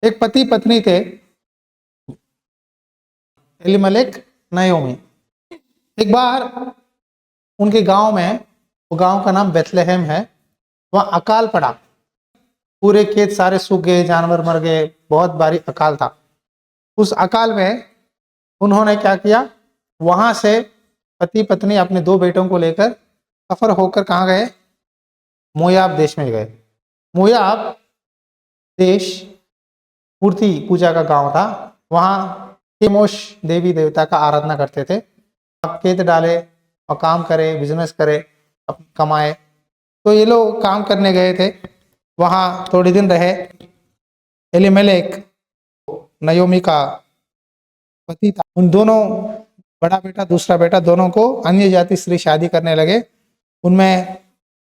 एक पति पत्नी थे, एलिमेलेक, नायोमी। एक बार उनके गांव में, वो गांव का नाम बेथलेहम है, वहां अकाल पड़ा। पूरे खेत सारे सूख गए, जानवर मर गए, बहुत भारी अकाल था। उस अकाल में उन्होंने क्या किया, वहां से पति पत्नी अपने दो बेटों को लेकर सफर होकर कहाँ गए, मोयाब देश में गए। मोयाब देश मूर्ति पूजा का गांव था। वहां केमोश देवी देवता का आराधना करते थे। खेत डाले और काम करे, बिजनेस करे, कमाए। तो ये लोग काम करने गए थे, वहां थोड़े दिन रहे। एलिमेलेक नयोमी का पति था। उन दोनों, बड़ा बेटा दूसरा बेटा, दोनों को अन्य जाति स्त्री शादी करने लगे। उनमें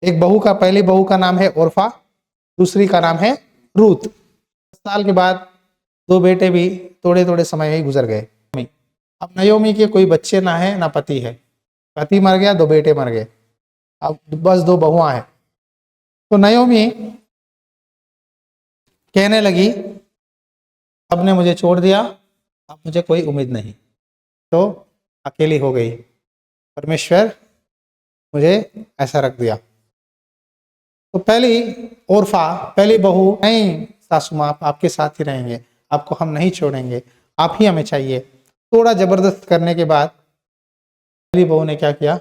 एक बहू का, पहली बहू का नाम है ओरफा, दूसरी का नाम है रूत। 10 साल के बाद दो बेटे भी थोड़े थोड़े समय में ही गुजर गए। अब नयोमी के कोई बच्चे ना है ना पति है, पति मर गया, दो बेटे मर गए, अब बस दो बहुआं हैं। तो नयोमी कहने लगी, अब ने मुझे छोड़ दिया, अब मुझे कोई उम्मीद नहीं, तो अकेली हो गई, परमेश्वर मुझे ऐसा रख दिया। तो पहली ओरफा, पहली बहू, नहीं सासू माँ, आपके साथ ही रहेंगे, आपको हम नहीं छोड़ेंगे, आप ही हमें चाहिए। थोड़ा जबरदस्त करने के बाद पहली बहू ने क्या किया,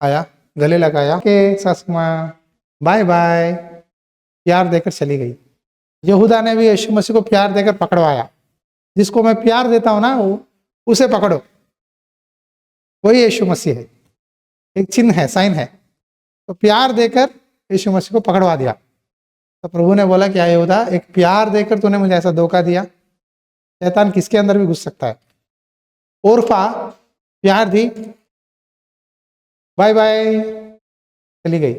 आया, गले लगाया कि सासू माँ बाय बाय, प्यार देकर चली गई। यहूदा ने भी यीशु मसीह को प्यार देकर पकड़वाया। जिसको मैं प्यार देता हूं ना, उसे पकड़ो, वही यीशु मसीह है। एक चिन्ह है, साइन है। तो प्यार देकर यीशु मसीह को पकड़वा दिया। तो प्रभु ने बोला क्या यहूदा, एक प्यार देकर तूने मुझे ऐसा धोखा दिया। शैतान किसके अंदर भी घुस सकता है। ओरफा प्यार दी, बाय बाय, चली गई।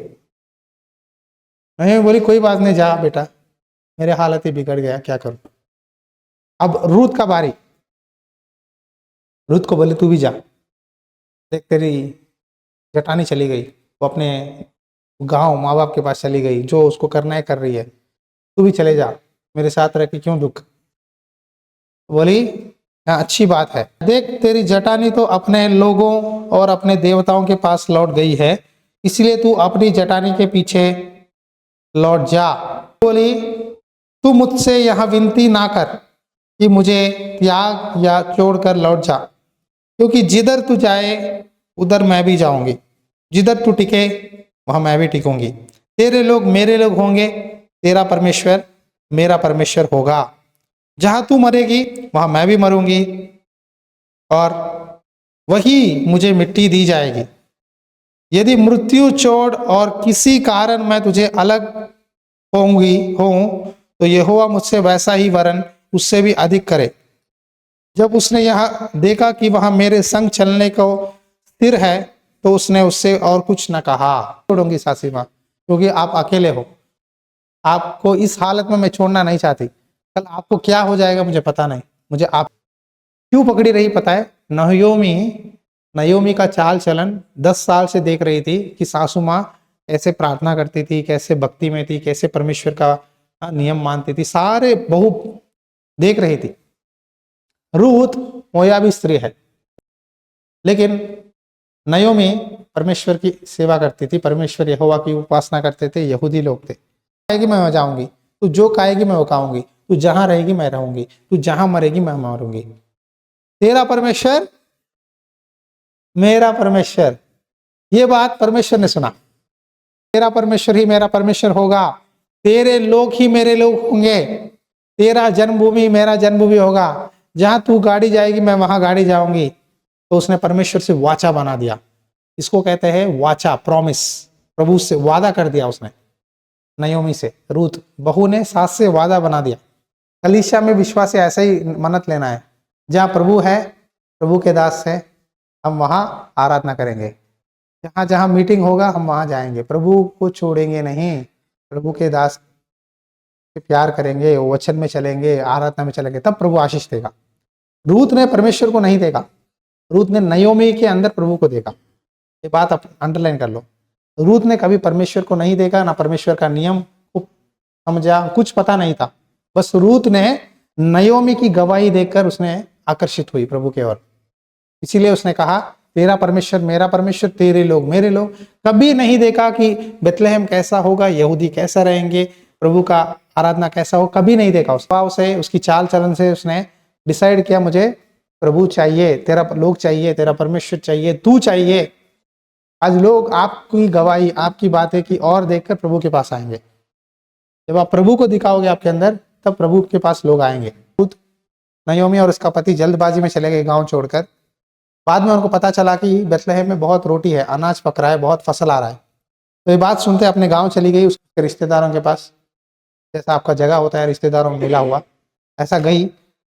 नहीं बोली कोई बात नहीं, जा बेटा, मेरे हालत ही बिगड़ गया, क्या करूं। अब रूत का बारी। रूत को बोले तू भी जा, देख तेरी जटानी चली गई, वो अपने गांव माँ बाप के पास चली गई, जो उसको करना है कर रही है, तू भी चले जा, मेरे साथ रह के क्यों दुख। बोली हाँ अच्छी बात है, देख तेरी जटानी तो अपने लोगों और अपने देवताओं के पास लौट गई है, इसलिए तू अपनी जटानी के पीछे लौट जा। बोली तू मुझसे यह विनती ना कर कि मुझे त्याग या छोड़कर लौट जा, क्योंकि जिधर तू जाए उधर मैं भी जाऊंगी, जिधर तू टिके वहां मैं भी टिकूंगी। तेरे लोग मेरे लोग होंगे, तेरा परमेश्वर मेरा परमेश्वर होगा। जहां तू मरेगी वहां मैं भी मरूंगी, और वही मुझे मिट्टी दी जाएगी। यदि मृत्यु, चोट और किसी कारण मैं तुझे अलग हूं तो यहोवा मुझसे वैसा ही वरन उससे भी अधिक करे। जब उसने यह देखा कि वहां मेरे संग चलने को स्थिर है, तो उसने उससे और कुछ न कहा। छोड़ूंगी सासी माँ, क्योंकि आप अकेले हो, आपको इस हालत में मैं छोड़ना नहीं चाहती। कल आपको क्या हो जाएगा मुझे पता नहीं, मुझे आप क्यों पकड़ी रही पता है। नयोमी का चाल चलन 10 साल से देख रही थी कि सासू माँ कैसे प्रार्थना करती थी, कैसे भक्ति में थी, कैसे परमेश्वर का नियम मानती थी, सारे बहू देख रही थी। रूत मोयाबी स्त्री है, लेकिन नयोमी परमेश्वर की सेवा करती थी, परमेश्वर यहोवा की उपासना करते थे, यहूदी लोग थे। कहेगी मैं वहां जाऊंगी, तू जो कहेगी मैं वो खाऊंगी, तू जहां रहेगी मैं रहूंगी, तू जहां मरेगी मैं मरूंगी। तेरा परमेश्वर मेरा परमेश्वर। ये बात परमेश्वर ने सुना, तेरा परमेश्वर ही मेरा परमेश्वर होगा, तेरे लोग ही मेरे लोग होंगे, तेरा जन्मभूमि मेरा जन्मभूमि होगा, जहां तू गाड़ी जाएगी मैं वहां गाड़ी जाऊंगी। तो उसने परमेश्वर से वाचा बना दिया। इसको कहते हैं वाचा, प्रॉमिस। प्रभु से वादा कर दिया उसने। नयोमी से, रूत बहू ने सास से वादा बना दिया। कलीसिया में विश्वास से ऐसे ही मन्नत लेना है, जहां प्रभु है, प्रभु के दास है, हम वहां आराधना करेंगे। जहां जहां मीटिंग होगा हम वहां जाएंगे, प्रभु को छोड़ेंगे नहीं, प्रभु के दास से प्यार करेंगे, वचन में चलेंगे, आराधना में चलेंगे, तब प्रभु आशीष देगा। रूत ने परमेश्वर को नहीं देखा, रूत ने नयोमी के अंदर प्रभु को देखा। ये बात आप अंडरलाइन कर लो। रूत ने कभी परमेश्वर को नहीं देखा, ना परमेश्वर का नियम को समझा, कुछ पता नहीं था, बस रूत ने नयोमी की गवाही देखकर उसने आकर्षित हुई प्रभु की ओर, इसीलिए उसने कहा तेरा परमेश्वर मेरा परमेश्वर, तेरे लोग मेरे लोग। कभी नहीं देखा कि बेथलेहम कैसा होगा, यहूदी कैसा रहेंगे, प्रभु का आराधना कैसा हो, कभी नहीं देखा। उस भाव से, उसकी चाल चलन से उसने डिसाइड किया मुझे प्रभु चाहिए, तेरा लोग चाहिए, तेरा परमेश्वर चाहिए, तू चाहिए। आज लोग आपकी गवाही, आपकी बातें की और देखकर प्रभु के पास आएंगे। जब आप प्रभु को दिखाओगे आपके अंदर, तब प्रभु के पास लोग आएंगे। खुद नयोमी और उसका पति जल्दबाजी में चले गए गांव छोड़कर। बाद में उनको पता चला कि बेथलेहम में बहुत रोटी है, अनाज पक रहा है, बहुत फसल आ रहा है। तो ये बात सुनते अपने गांव चली गई, उसके रिश्तेदारों के पास, जैसा आपका जगह होता है रिश्तेदारों में मिला हुआ, ऐसा गई।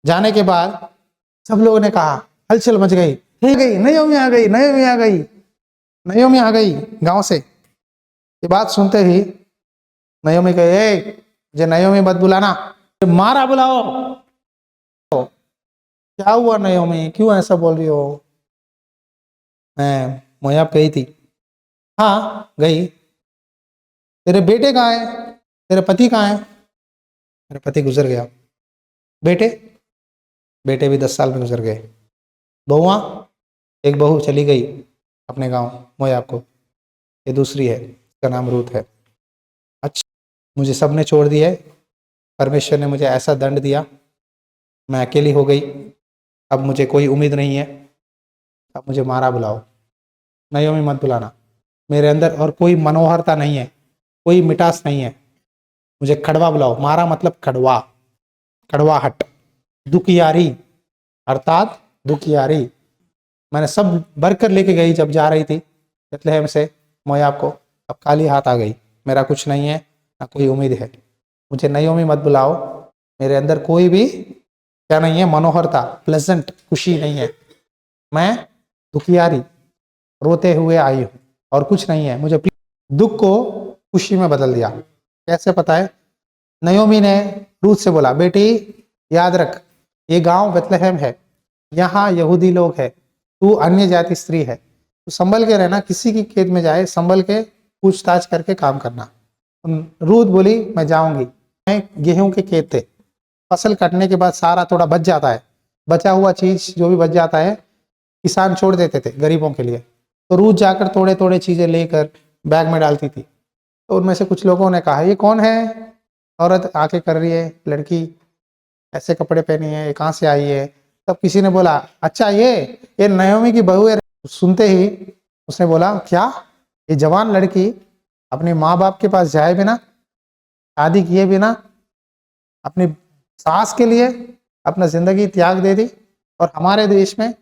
जाने के बाद सब लोगों ने कहा, हलचल मच गई, नयोमी आ गई, नयोमी आ गई, नयोमी आ गई गांव से। ये बात सुनते ही नयोमी कहे, जे नयोमी मत बुलाना, मारा बुलाओ। क्या हुआ नयोमी, क्यों ऐसा बोल रही हो? मैं मोयाब गई थी। हाँ गई। तेरे बेटे कहाँ है, तेरे पति कहाँ है? मेरे पति गुजर गया। बेटे? बेटे भी 10 साल में गुजर गए। बहुआ? एक बहू चली गई अपने गांव मोयाब को, ये दूसरी है, इसका नाम रूत है। अच्छा, मुझे सबने छोड़ दिया है, परमेश्वर ने मुझे ऐसा दंड दिया, मैं अकेली हो गई, अब मुझे कोई उम्मीद नहीं है, अब मुझे मारा बुलाओ, नयोमी मत बुलाना। मेरे अंदर और कोई मनोहरता नहीं है, कोई मिठास नहीं है, मुझे कड़वा बुलाओ। मारा मतलब कड़वा, कड़वाहट, दुखियारी, अर्थात दुखियारी। मैंने सब भरकर लेके गई जब जा रही थी बेथलेहम से मोयाब को, अब खाली हाथ आ गई, मेरा कुछ नहीं है, ना कोई उम्मीद है, मुझे नयोमी मत बुलाओ। मेरे अंदर कोई भी क्या नहीं है, मनोहरता, प्लेजेंट, खुशी नहीं है, मैं दुखियारी, रोते हुए आई हूँ और कुछ नहीं है। मुझे दुख को खुशी में बदल दिया। कैसे पता है? नयोमी ने रूत से बोला, बेटी याद रख, ये गांव बेथलेहम है, यहाँ यहूदी लोग है, तू अन्य जाति स्त्री है, तू संभल के रहना, किसी की खेत में जाए संभल के पूछताछ करके काम करना। रूत बोली, मैं जाऊंगी। मैं गेहूं के खेत थे, फसल कटने के बाद सारा थोड़ा बच जाता है, बचा हुआ चीज जो भी बच जाता है किसान छोड़ देते थे गरीबों के लिए, तो रूत जाकर थोड़े थोड़े चीजें लेकर बैग में डालती थी। तो उनमें से कुछ लोगों ने कहा, ये कौन है औरत आके कर रही है, लड़की ऐसे कपड़े पहनी है, ये कहाँ से आई है? तब किसी ने बोला, अच्छा ये नयोमी की बहू है। सुनते ही उसने बोला, क्या ये जवान लड़की अपने माँ बाप के पास जाए बिना, शादी किए बिना, अपनी सास के लिए अपना जिंदगी त्याग दे दी, और हमारे देश में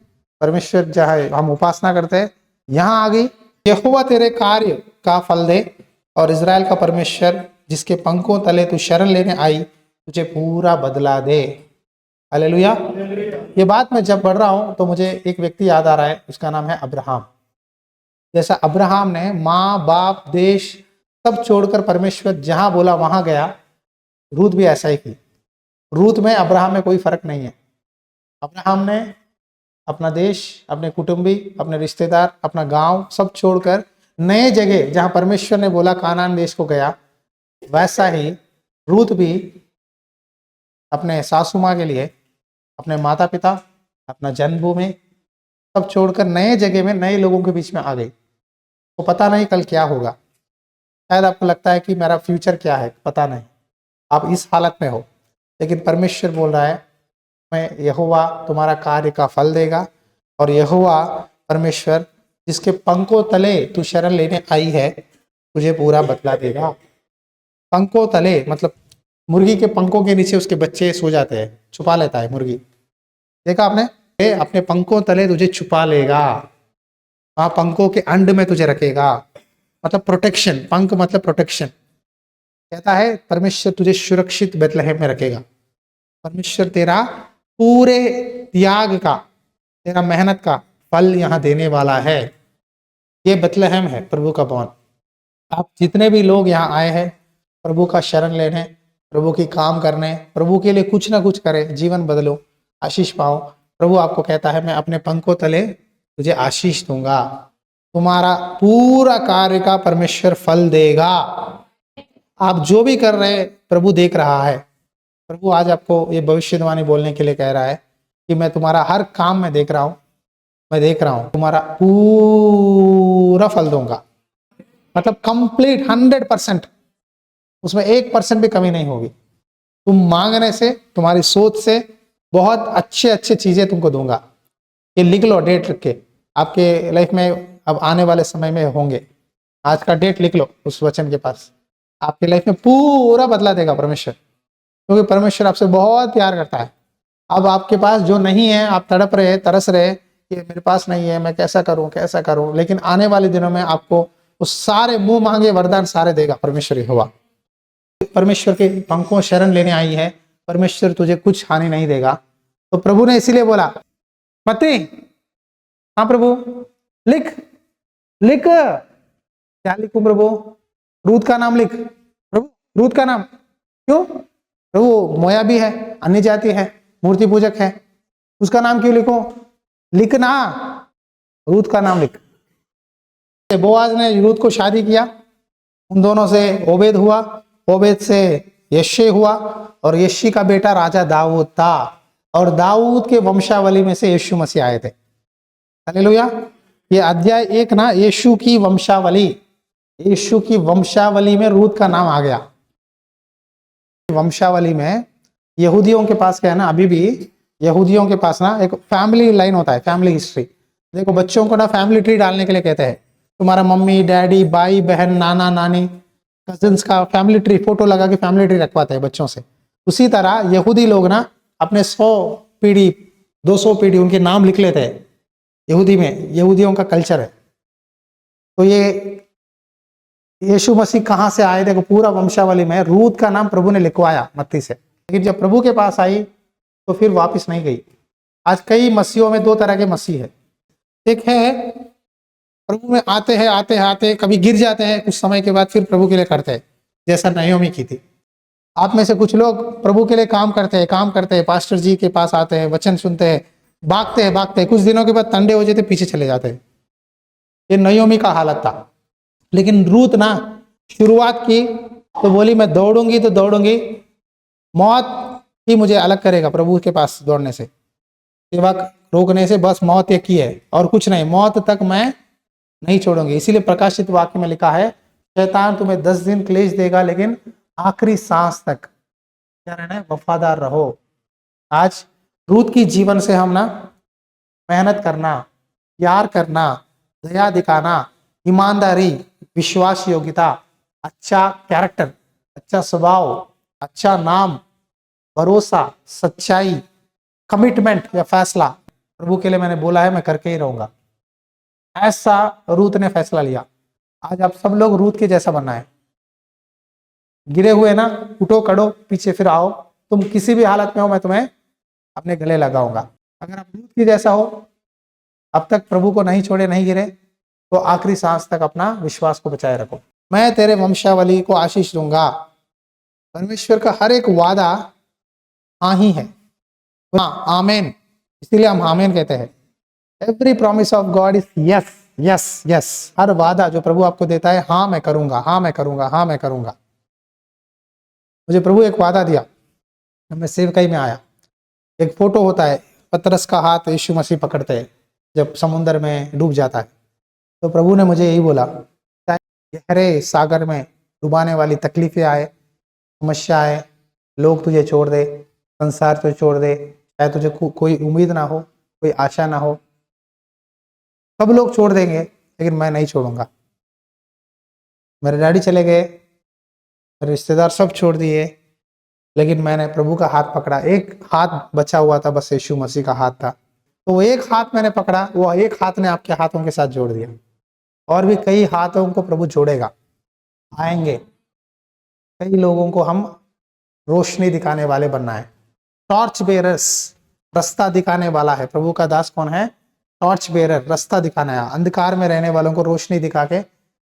परमेश्वर जहाँ हम उपासना करते हैं यहाँ आ गई। यहोवा तेरे कार्य का फल दे, और इजराइल का परमेश्वर जिसके पंखों तले तू शरण लेने आई, तुझे पूरा बदला दे। हालेलुया। ये बात मैं जब पढ़ रहा हूं तो मुझे एक व्यक्ति याद आ रहा है, उसका नाम है अब्राहम। जैसा अब्राहम ने माँ बाप देश सब छोड़कर परमेश्वर जहां बोला वहां गया, रूत भी ऐसा ही की। रूत में अब्राहम में कोई फर्क नहीं है। अब्राहम ने अपना देश, अपने कुटुंबी, अपने रिश्तेदार, अपना गांव सब छोड़कर नए जगह जहां परमेश्वर ने बोला कानान देश को गया। वैसा ही रूत भी अपने सासू माँ के लिए, अपने माता पिता, अपना जन्मभूमि सब छोड़कर नए जगह में नए लोगों के बीच में आ गई। तो पता नहीं कल क्या होगा, शायद आपको लगता है कि मेरा फ्यूचर क्या है, पता नहीं, आप इस हालत में हो, लेकिन परमेश्वर बोल रहा है, मैं यहोवा तुम्हारा कार्य का फल देगा, और यहोवा परमेश्वर जिसके पंखों तले तू शरण लेने आई है, तुझे पूरा बदला देगा। पंखों तले मतलब मुर्गी के पंखों के नीचे उसके बच्चे सो जाते हैं, छुपा लेता है मुर्गी, देखा आपने? अपने पंखों तले तुझे छुपा लेगा, वहां पंखों के अंड में तुझे रखेगा, मतलब प्रोटेक्शन, पंख मतलब प्रोटेक्शन। कहता है परमेश्वर तुझे सुरक्षित बेथलेहम में रखेगा। परमेश्वर तेरा पूरे त्याग का, तेरा मेहनत का फल यहाँ देने वाला है। ये बेथलेहम है, प्रभु का भवन। आप जितने भी लोग यहाँ आए हैं प्रभु का शरण लेने, प्रभु की काम करने, प्रभु के लिए कुछ ना कुछ करें, जीवन बदलो, आशीष पाओ। प्रभु आपको कहता है, मैं अपने पंखों तले तुझे आशीष दूंगा, तुम्हारा पूरा कार्य का परमेश्वर फल देगा। आप जो भी कर रहे हैं प्रभु देख रहा है, प्रभु आज आपको ये भविष्यवाणी बोलने के लिए कह रहा है कि मैं तुम्हारा हर काम में देख रहा हूं, मैं देख रहा हूं, तुम्हारा पूरा फल दूंगा। मतलब कंप्लीट 100%, उसमें 1% भी कमी नहीं होगी। तुम मांगने से, तुम्हारी सोच से बहुत अच्छे अच्छे चीजें तुमको दूंगा। ये लिख लो, डेट रख के, आपके लाइफ में अब आने वाले समय में होंगे। आज का डेट लिख लो उस वचन के पास, आपकी लाइफ में पूरा बदला देगा परमेश्वर, क्योंकि परमेश्वर आपसे बहुत प्यार करता है। अब आपके पास जो नहीं है, आप तड़प रहे, तरस रहे कि मेरे पास नहीं है, मैं कैसा करूं, लेकिन आने वाले दिनों में आपको उस सारे मुंह मांगे वरदान सारे देगा परमेश्वर यहोवा। परमेश्वर के पंखों शरण लेने आई है, परमेश्वर तुझे कुछ हानि नहीं देगा। तो प्रभु ने इसीलिए बोला, मती, हाँ प्रभु, लिख लिख। क्या लिखूं प्रभु? रूत का नाम लिख प्रभु, रूत का नाम। क्यों? प्रभु मोयाबी है, अन्य जाति है, मूर्ति पूजक है, उसका नाम क्यों लिखो? लिखना, रूत का नाम लिख। बोआज ने रूत को शादी किया, उन दोनों से ओबेद हुआ, ओबेद से यश्शे हुआ, और यश्शी का बेटा राजा दाऊद था, और दाऊद के वंशावली में से यीशु मसीह आए थे। हालेलुया। ये अध्याय 1 ना, यीशु की वंशावली, यीशु की वंशावली में रूत का नाम आ गया। वंशावली में यहूदियों के पास क्या है ना, अभी भी यहूदियों के पास ना एक फैमिली लाइन होता है, फैमिली हिस्ट्री। देखो बच्चों को ना फैमिली ट्री डालने के लिए कहते हैं, तुम्हारा मम्मी डैडी भाई बहन नाना नानी कजिन्स का फैमिली ट्री, फोटो लगा के फैमिली ट्री रखवाते हैं बच्चों से। उसी तरह यहूदी लोग ना अपने 100 पीढ़ी 200 पीढ़ी उनके नाम लिख लेते हैं यहूदी में, यहूदियों का कल्चर है। तो ये यीशु मसीह कहाँ से आए? देखो पूरा वंशावली में रूत का नाम प्रभु ने लिखवाया मत्ती से, लेकिन जब प्रभु के पास आई तो फिर वापस नहीं गई। आज कई मसीहों में 2 तरह के मसीह है। एक है प्रभु में आते कभी गिर जाते हैं, कुछ समय के बाद फिर प्रभु के लिए करते हैं, जैसा नयोमी की थी। आप में से कुछ लोग प्रभु के लिए काम करते हैं, पास्टर जी के पास आते हैं, वचन सुनते हैं, भागते हैं, कुछ दिनों के बाद टंडे हो जाते, पीछे चले जाते हैं। ये नयोमी का हालत था। लेकिन रूत ना शुरुआत की तो बोली, मैं दौड़ूंगी तो दौड़ूंगी, मौत ही मुझे अलग करेगा प्रभु के पास दौड़ने से, सेवा रोकने से, बस मौत एक ही है और कुछ नहीं, मौत तक मैं नहीं छोड़ूंगी। इसीलिए प्रकाशित वाक्य में लिखा है, शैतान तुम्हें 10 दिन क्लेश देगा, लेकिन आखिरी सांस तक क्या रहना है? वफादार रहो। आज रूत की जीवन से हम ना मेहनत करना, प्यार करना, दया दिखाना, ईमानदारी, विश्वास योग्यता, अच्छा कैरेक्टर, अच्छा स्वभाव, अच्छा नाम, भरोसा, सच्चाई, कमिटमेंट या फैसला, प्रभु के लिए मैंने बोला है मैं करके ही रहूंगा, ऐसा रूत ने फैसला लिया। आज आप सब लोग रूत के जैसा बनना है। गिरे हुए ना, उठो कड़ो, पीछे फिर आओ, तुम किसी भी हालत में हो मैं तुम्हें अपने गले लगाऊंगा। अगर आप रूत के जैसा हो, अब तक प्रभु को नहीं छोड़े, नहीं गिरे, तो आखिरी सांस तक अपना विश्वास को बचाए रखो। मैं तेरे वंशावली को आशीष दूंगा। परमेश्वर का हर एक वादा हाँ ही है, हाँ, आमेन। इसीलिए हम आमेन कहते हैं। Every promise of God is yes yes yes. हर वादा जो प्रभु आपको देता है, हाँ मैं करूंगा, हाँ मैं करूंगा, हाँ मैं करूंगा। मुझे प्रभु एक वादा दिया जब मैं सेवकाई में आया। एक फोटो होता है, पतरस का हाथ यीशु मसीह पकड़ते हैं जब समुद्र में डूब जाता है। तो प्रभु ने मुझे यही बोला, चाहे गहरे सागर में डुबाने वाली तकलीफें आए, समस्या आए, लोग तुझे छोड़ दे, संसार तुझे छोड़ दे, चाहे तुझे कोई उम्मीद ना हो, कोई आशा ना हो, सब लोग छोड़ देंगे, लेकिन मैं नहीं छोड़ूंगा। मेरे डैडी चले गए, मेरे रिश्तेदार सब छोड़ दिए, लेकिन मैंने प्रभु का हाथ पकड़ा। एक हाथ बचा हुआ था, बस यीशु मसीह का हाथ था। तो वो एक हाथ मैंने पकड़ा, वो एक हाथ ने आपके हाथों के साथ जोड़ दिया। और भी कई हाथों को प्रभु जोड़ेगा, आएंगे। कई लोगों को हम रोशनी दिखाने वाले बनना है, टॉर्च बेरर्स, रास्ता दिखाने वाला है। प्रभु का दास कौन है? टॉर्च बेरर, रास्ता दिखाना है। अंधकार में रहने वालों को रोशनी दिखा के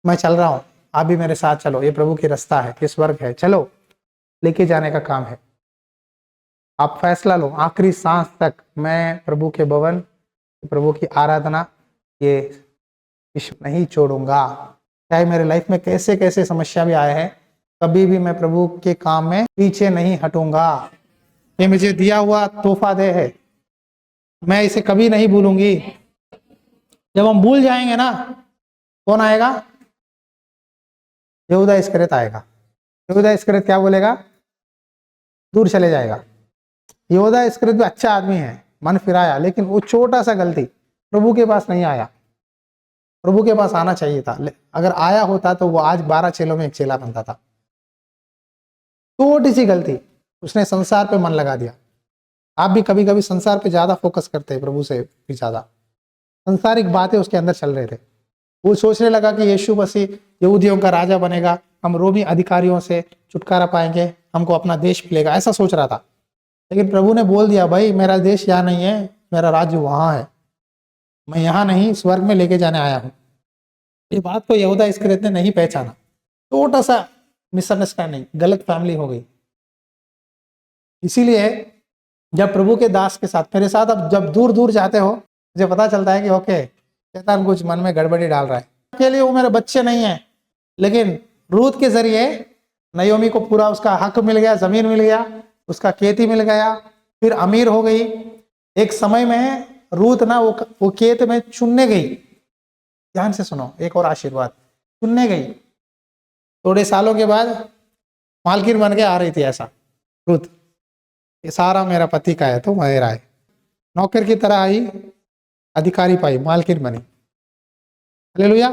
मैं चल रहा हूँ, आप भी मेरे साथ चलो, ये प्रभु की रास्ता है, ये स्वर्ग है, चलो, लेके जाने का काम है। आप फैसला लो, आखिरी सांस तक मैं प्रभु के भवन, प्रभु की आराधना, ये विश्व नहीं छोड़ूंगा। चाहे मेरे लाइफ में कैसे कैसे समस्या भी आए हैं, कभी भी मैं प्रभु के काम में पीछे नहीं हटूंगा। ये मुझे दिया हुआ तोहफा दे है, मैं इसे कभी नहीं भूलूंगी। जब हम भूल जाएंगे ना, कौन आएगा? यहूदा इस्करियोत आएगा। यहूदा इस्करियोत क्या बोलेगा? दूर चले जाएगा। यहूदा इस्करियोत भी अच्छा आदमी है, मन फिराया, लेकिन वो छोटा सा गलती, प्रभु के पास नहीं आया। प्रभु के पास आना चाहिए था। अगर आया होता तो वो आज 12 चेलों में एक चेला बनता था। छोटी सी गलती, उसने संसार पे मन लगा दिया। आप भी कभी कभी संसार पे ज्यादा फोकस करते हैं, प्रभु से भी ज्यादा। संसारिक बातें उसके अंदर चल रहे थे। वो सोचने लगा कि यीशु मसीह यहूदियों का राजा बनेगा, हम रोमी अधिकारियों से छुटकारा पाएंगे, हमको अपना देश मिलेगा, ऐसा सोच रहा था। लेकिन प्रभु ने बोल दिया, भाई मेरा देश यहाँ नहीं है, मेरा राज्य वहां है, मैं यहाँ नहीं स्वर्ग में लेके जाने आया हूँ। ये बात को यहूदा इस्करियोत ने नहीं पहचाना। छोटा सा मिसअंडरस्टैंडिंग, गलत फैमिली हो गई। इसीलिए जब प्रभु के दास के साथ, मेरे साथ अब जब दूर दूर जाते हो, मुझे पता चलता है कि ओके, शैतान कुछ मन में गड़बड़ी डाल रहा है। के लिए वो मेरे बच्चे नहीं है, लेकिन रूत के जरिए नयोमी को पूरा उसका हक मिल गया, जमीन मिल गया, उसका खेती मिल गया, फिर अमीर हो गई। एक समय में रूत ना वो खेत में चुनने गई। ध्यान से सुनो, एक और आशीर्वाद, चुनने गई। थोड़े सालों के बाद मालकिन बन के आ रही थी ऐसा रूत, ये सारा मेरा पति का है तो मेरा है। नौकर की तरह आई, अधिकारी पाई, मालकिन बनी। हालेलुया।